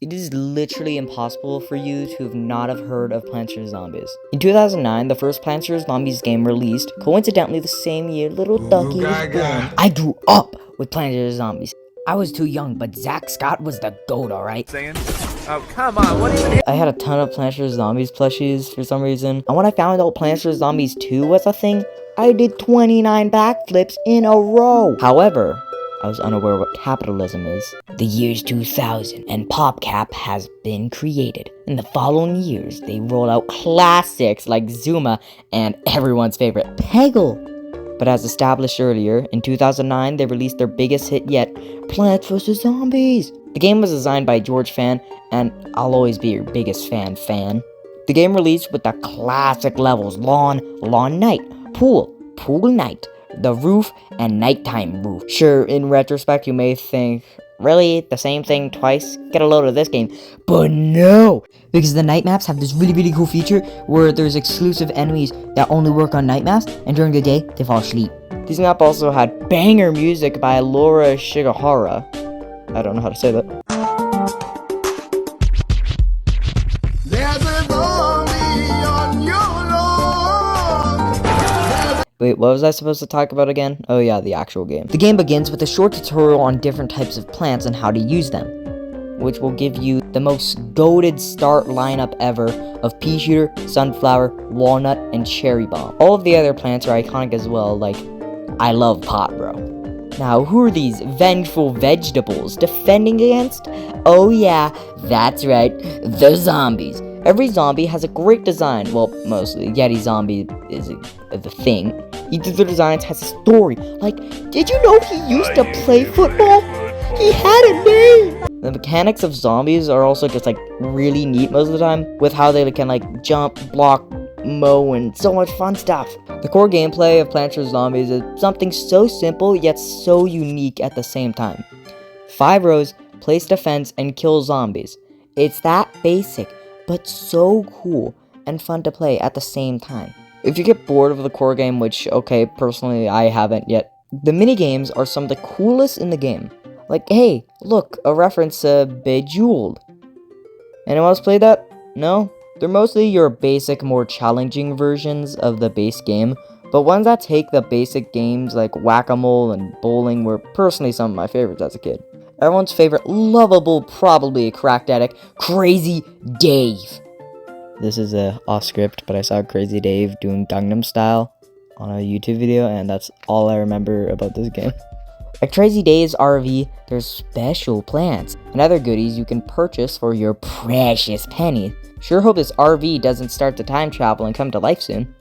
It is literally impossible for you to not have heard of Plants vs. Zombies. In 2009, the first Plants vs. Zombies game released, coincidentally the same year Little Ducky was born. I grew up with Plants vs. Zombies. I was too young, but Zack Scott was the GOAT, alright? Oh, come on, what even? I had a ton of Plants vs. Zombies plushies for some reason, and when I found out Plants vs. Zombies 2 was a thing, I did 29 backflips in a row. However, I was unaware what capitalism is. The year's 2000, and PopCap has been created. In the following years, they rolled out classics like Zuma and everyone's favorite, Peggle. But as established earlier, in 2009, they released their biggest hit yet, Plants vs. Zombies. The game was designed by George Fan, and I'll always be your biggest fan. The game released with the classic levels, lawn, night, pool, night, the roof, and nighttime roof. Sure, in retrospect, you may think, really? The same thing twice? Get a load of this game. But no! Because the night maps have this really cool feature where there's exclusive enemies that only work on night maps, and during the day, they fall asleep. This map also had banger music by Laura Shigahara. I don't know how to say that. Wait, what was I supposed to talk about again? Oh yeah, the actual game. The game begins with a short tutorial on different types of plants and how to use them, which will give you the most goated start lineup ever of pea shooter, sunflower, walnut, and cherry bomb. All of the other plants are iconic as well, like, I love pot, bro. Now, who are these vengeful vegetables defending against? Oh yeah, that's right, the zombies. Every zombie has a great design, well, mostly. Yeti zombie is the thing. Each of the designs has a story. Like, did you know he used to play football? He had a name! The mechanics of zombies are also just, like, really neat most of the time, with how they can, like, jump, block, mow, and so much fun stuff. The core gameplay of Plants vs. Zombies is something so simple, yet so unique at the same time. 5 rows, place defense, and kill zombies. It's that basic, but so cool and fun to play at the same time. If you get bored of the core game, which, okay, personally I haven't yet, the minigames are some of the coolest in the game. Like, hey, look, a reference to Bejeweled. Anyone else play that? No? They're mostly your basic, more challenging versions of the base game, but ones that take the basic games like Whack-A-Mole and bowling were personally some of my favorites as a kid. Everyone's favorite, lovable, probably a cracked addict, Crazy Dave. This is off script, but I saw Crazy Dave doing Gangnam Style on a YouTube video, and that's all I remember about this game. At Crazy Dave's RV, there's special plants and other goodies you can purchase for your precious penny. Sure hope this RV doesn't start to time travel and come to life soon.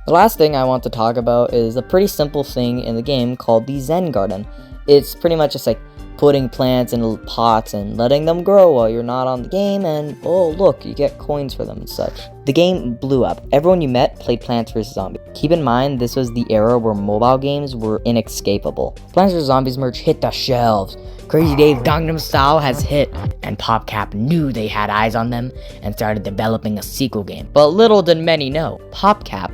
The last thing I want to talk about is a pretty simple thing in the game called the Zen Garden. It's pretty much just like putting plants in little pots and letting them grow while you're not on the game, and oh look, you get coins for them and such. The game blew up. Everyone you met played Plants vs. Zombies. Keep in mind, this was the era where mobile games were inescapable. Plants vs. Zombies merch hit the shelves. Crazy Dave Gangnam Style has hit, and PopCap knew they had eyes on them and started developing a sequel game. But little did many know, PopCap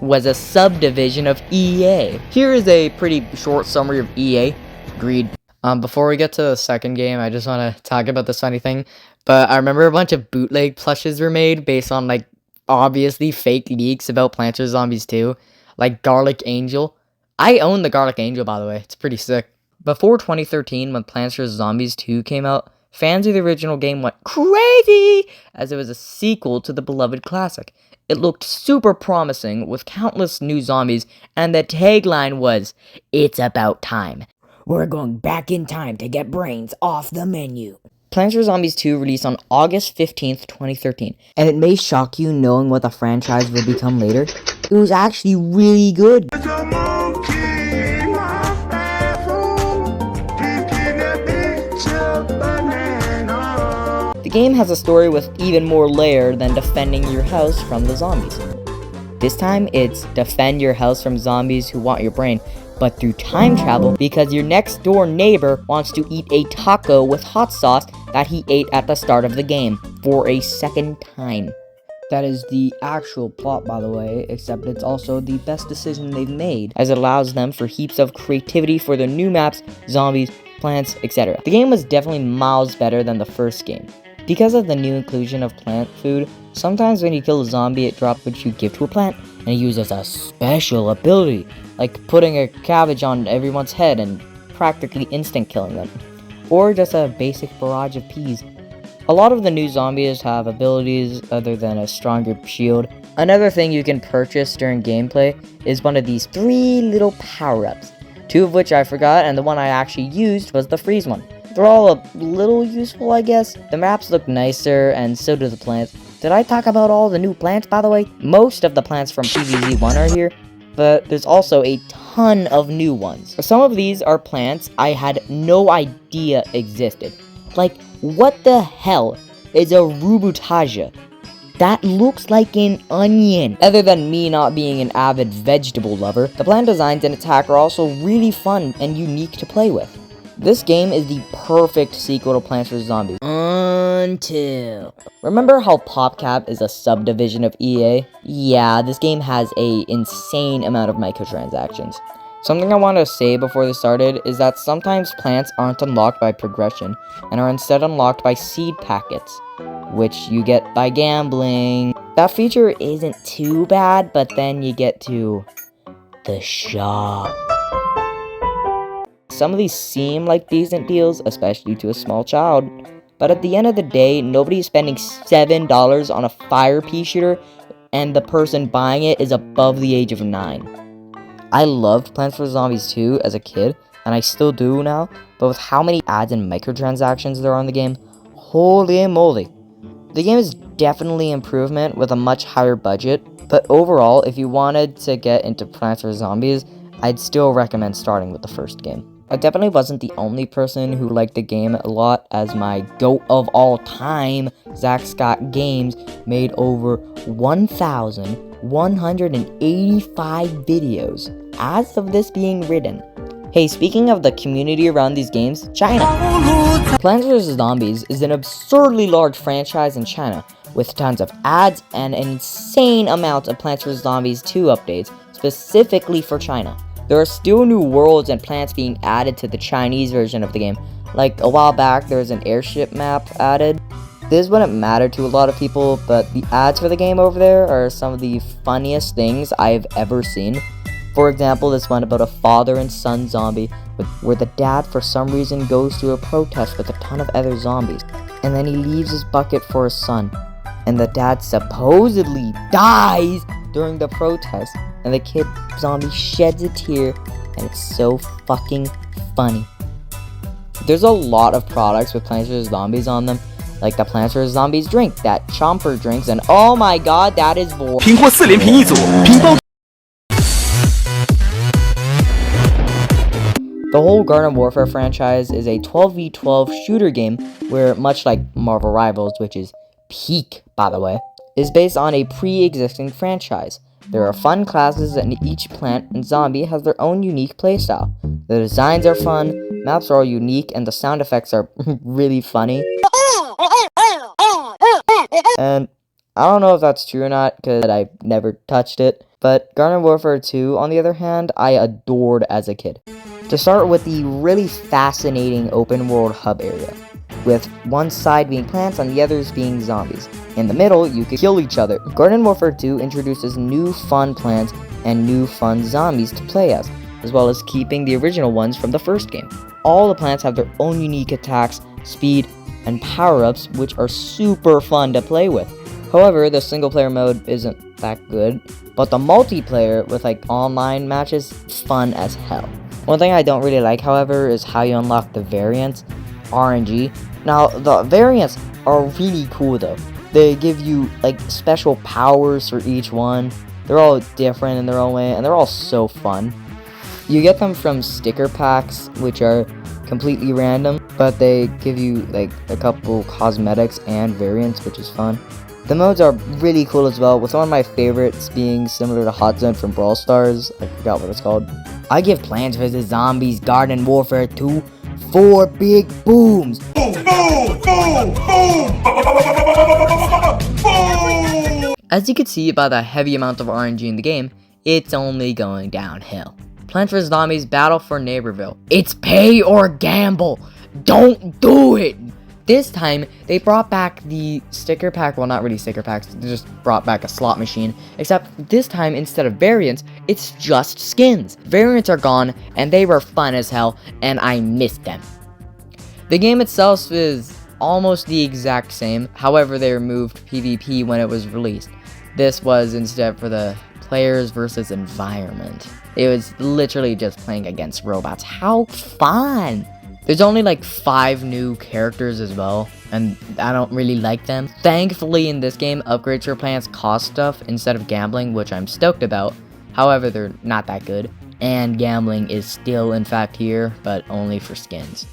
was a subdivision of EA. Here is a pretty short summary of EA. Greed. Before we get to the second game, I just want to talk about this funny thing. But I remember a bunch of bootleg plushes were made based on, like, obviously fake leaks about Plants vs. Zombies 2. Like Garlic Angel. I own the Garlic Angel, by the way. It's pretty sick. Before 2013, when Plants vs. Zombies 2 came out, fans of the original game went crazy as it was a sequel to the beloved classic. It looked super promising with countless new zombies, and the tagline was, "It's about time. We're going back in time to get brains off the menu." Plants vs. Zombies 2 released on August 15th, 2013, and it may shock you knowing what the franchise would become later. It was actually really good. The game has a story with even more layer than defending your house from the zombies. This time, it's defend your house from zombies who want your brain, but through time travel because your next door neighbor wants to eat a taco with hot sauce that he ate at the start of the game for a second time. That is the actual plot, by the way, except it's also the best decision they've made, as it allows them for heaps of creativity for their new maps, zombies, plants, etc. The game was definitely miles better than the first game. Because of the new inclusion of plant food, sometimes when you kill a zombie, it drops what you give to a plant, and it uses a special ability, like putting a cabbage on everyone's head and practically instant killing them, or just a basic barrage of peas. A lot of the new zombies have abilities other than a stronger shield. Another thing you can purchase during gameplay is one of these 3 little power-ups, 2 of which I forgot, and the one I actually used was the freeze one. They're all a little useful, I guess. The maps look nicer, and so do the plants. Did I talk about all the new plants, by the way? Most of the plants from PvZ1 are here, but there's also a ton of new ones. Some of these are plants I had no idea existed. Like, what the hell is a rubutaja? That looks like an onion. Other than me not being an avid vegetable lover, the plant designs and attack are also really fun and unique to play with. This game is the perfect sequel to Plants vs. Zombies. Until... Remember how PopCap is a subdivision of EA? Yeah, this game has an insane amount of microtransactions. Something I want to say before this started is that sometimes plants aren't unlocked by progression, and are instead unlocked by seed packets, which you get by gambling. That feature isn't too bad, but then you get to the shop. Some of these seem like decent deals, especially to a small child, but at the end of the day, nobody's spending $7 on a fire pea shooter, and the person buying it is above the age of 9. I loved Plants vs. Zombies 2 as a kid, and I still do now, but with how many ads and microtransactions there are in the game, holy moly. The game is definitely improvement with a much higher budget, but overall, if you wanted to get into Plants vs. Zombies, I'd still recommend starting with the first game. I definitely wasn't the only person who liked the game a lot, as my GOAT of all time, Zack Scott Games, made over 1,185 videos as of this being written. Hey, speaking of the community around these games, China. Plants vs. Zombies is an absurdly large franchise in China, with tons of ads and an insane amount of Plants vs. Zombies 2 updates, specifically for China. There are still new worlds and plants being added to the Chinese version of the game. Like, a while back, there was an airship map added. This wouldn't matter to a lot of people, but the ads for the game over there are some of the funniest things I've ever seen. For example, this one about a father and son zombie, where the dad for some reason goes to a protest with a ton of other zombies, and then he leaves his bucket for his son, and the dad supposedly dies during the protest, and the kid zombie sheds a tear, and it's so fucking funny. There's a lot of products with Plants vs. Zombies on them, like the Plants vs. Zombies drink that Chomper drinks, and oh my god, that is vor. 苹果4连屏一组，屏包。 The whole Garden Warfare franchise is a 12v12 shooter game where, much like Marvel Rivals, which is peak, by the way, is based on a pre-existing franchise. There are fun classes, and each plant and zombie has their own unique playstyle. The designs are fun, maps are all unique, and the sound effects are really funny. And I don't know if that's true or not, because I've never touched it, but Garden Warfare 2, on the other hand, I adored as a kid. To start with the really fascinating open world hub area, with one side being plants and the others being zombies. In the middle, you could kill each other. Garden Warfare 2 introduces new fun plants and new fun zombies to play as well as keeping the original ones from the first game. All the plants have their own unique attacks, speed, and power-ups, which are super fun to play with. However, the single-player mode isn't that good, but the multiplayer with like online matches is fun as hell. One thing I don't really like, however, is how you unlock the variants, RNG. Now, the variants are really cool though. They give you like special powers for each one. They're all different in their own way, and they're all so fun. You get them from sticker packs, which are completely random, but they give you like a couple cosmetics and variants, which is fun. The modes are really cool as well, with one of my favorites being similar to Hot Zone from Brawl Stars. I forgot what it's called. I give Plants vs. Zombies Garden Warfare 2 4 big booms. Boom, boom, boom, boom. As you can see by the heavy amount of RNG in the game, it's only going downhill. Plants vs. Zombies Battle for Neighborville. It's pay or gamble. Don't do it. This time, they brought back the sticker pack. Well, not really sticker packs. They just brought back a slot machine. Except this time, instead of variants, it's just skins. Variants are gone, and they were fun as hell, and I missed them. The game itself is almost the exact same. However, they removed PvP when it was released. This was instead for the players versus environment. It was literally just playing against robots. How fun! There's only like 5 new characters as well, and I don't really like them. Thankfully, in this game, upgrades for plants cost stuff instead of gambling, which I'm stoked about. However, they're not that good, and gambling is still in fact here, but only for skins.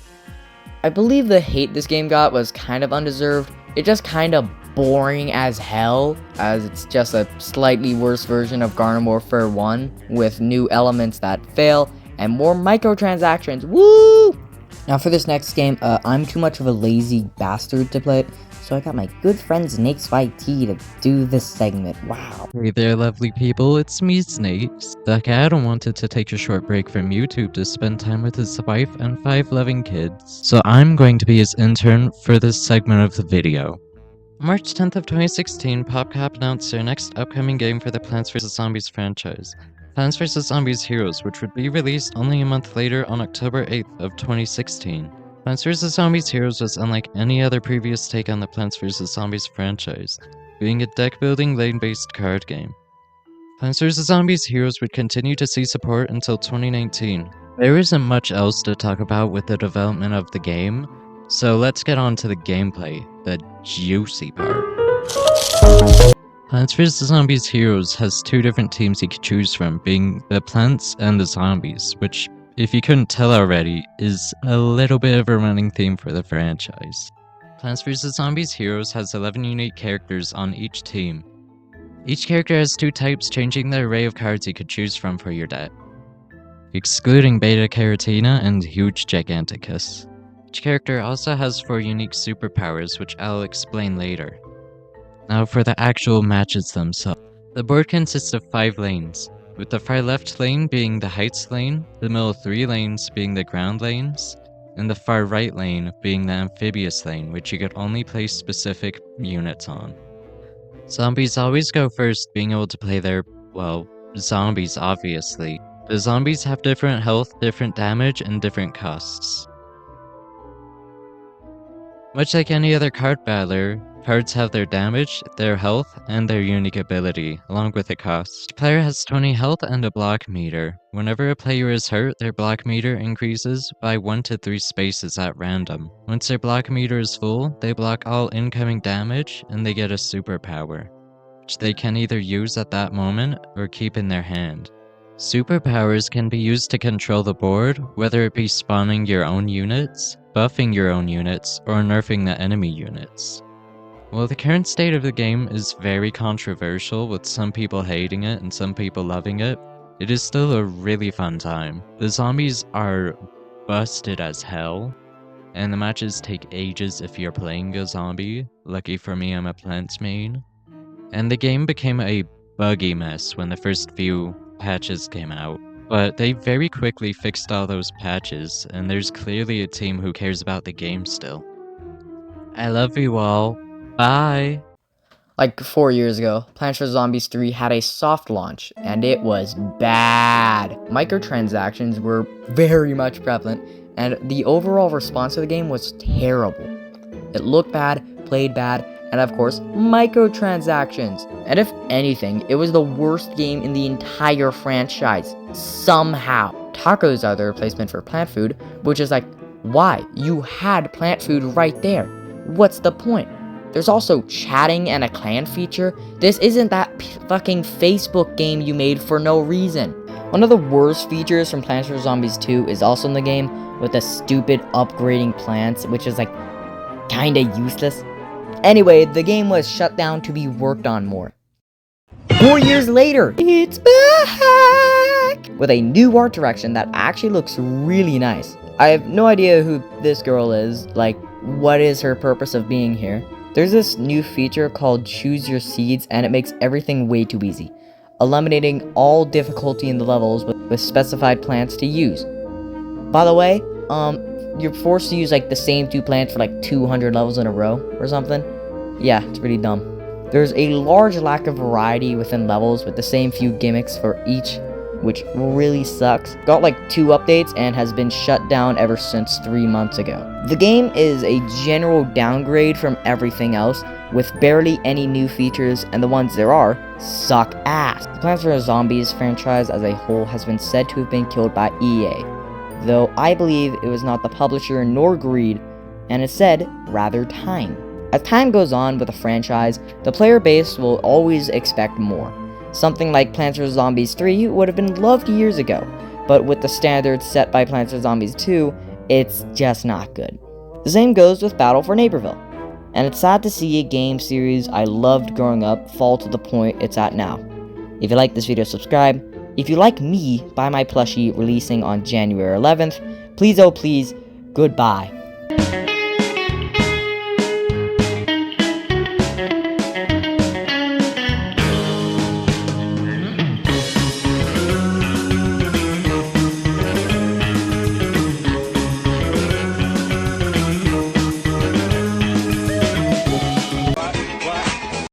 I believe the hate this game got was kind of undeserved. It's just kind of boring as hell, as it's just a slightly worse version of Garden Warfare 1 with new elements that fail and more microtransactions. Woo! Now for this next game, I'm too much of a lazy bastard to play it, so I got my good friend SnakesYT to do this segment. Wow. Hey there, lovely people, it's me, Snakes. The cat wanted to take a short break from YouTube to spend time with his wife and 5 loving kids, so I'm going to be his intern for this segment of the video. March 10th of 2016, PopCap announced their next upcoming game for the Plants vs. Zombies franchise. Plants vs. Zombies Heroes, which would be released only a month later on October 8th of 2016. Plants vs. Zombies Heroes was unlike any other previous take on the Plants vs. Zombies franchise, being a deck-building lane-based card game. Plants vs. Zombies Heroes would continue to see support until 2019. There isn't much else to talk about with the development of the game, so let's get on to the gameplay, the juicy part. Plants vs. Zombies Heroes has 2 different teams you can choose from, being the plants and the zombies, which, if you couldn't tell already, is a little bit of a running theme for the franchise. Plants vs. Zombies Heroes has 11 unique characters on each team. Each character has 2 types, changing the array of cards you could choose from for your deck, excluding Beta Carotina and Huge Giganticus. Each character also has 4 unique superpowers, which I'll explain later. Now for the actual matches themselves. The board consists of 5 lanes, with the far left lane being the heights lane, the middle 3 lanes being the ground lanes, and the far right lane being the amphibious lane, which you could only place specific units on. Zombies always go first, being able to play their, well, zombies obviously. The zombies have different health, different damage, and different costs. Much like any other card battler, cards have their damage, their health, and their unique ability, along with a cost. Each player has 20 health and a block meter. Whenever a player is hurt, their block meter increases by 1 to 3 spaces at random. Once their block meter is full, they block all incoming damage, and they get a superpower, which they can either use at that moment or keep in their hand. Superpowers can be used to control the board, whether it be spawning your own units, buffing your own units, or nerfing the enemy units. While the current state of the game is very controversial, with some people hating it and some people loving it, it is still a really fun time. The zombies are busted as hell, and the matches take ages if you're playing a zombie. Lucky for me, I'm a plants main. And the game became a buggy mess when the first few patches came out, but they very quickly fixed all those patches, and there's clearly a team who cares about the game still. I love you all. Bye! Like 4 years ago, Plants vs. Zombies 3 had a soft launch, and it was bad. Microtransactions were very much prevalent, and the overall response to the game was terrible. It looked bad, played bad, and of course, microtransactions. And if anything, it was the worst game in the entire franchise, somehow. Tacos are the replacement for plant food, which is like, why? You had plant food right there. What's the point? There's also chatting and a clan feature. This isn't that fucking Facebook game you made for no reason. One of the worst features from Plants vs. Zombies 2 is also in the game, with the stupid upgrading plants, which is like kinda useless. Anyway, the game was shut down to be worked on more. 4 years later, it's back! With a new art direction that actually looks really nice. I have no idea who this girl is, like, what is her purpose of being here. There's this new feature called Choose Your Seeds, and it makes everything way too easy. eliminating all difficulty in the levels with specified plants to use. By the way, you're forced to use like the same 2 plants for like 200 levels in a row or something. Yeah, it's pretty dumb. There's a large lack of variety within levels with the same few gimmicks for each, which really sucks. Got like 2 updates and has been shut down ever since 3 months ago. The game is a general downgrade from everything else, with barely any new features, and the ones there are suck ass. The Plants vs. Zombies franchise as a whole has been said to have been killed by EA, though I believe it was not the publisher nor greed, and instead rather time. As time goes on with a franchise, the player base will always expect more. Something like Plants vs. Zombies 3 would have been loved years ago, but with the standards set by Plants vs. Zombies 2, it's just not good. The same goes with Battle for Neighborville, and it's sad to see a game series I loved growing up fall to the point it's at now. If you like this video, subscribe. If you like me, buy my plushie releasing on January 11th. Please, oh please, goodbye.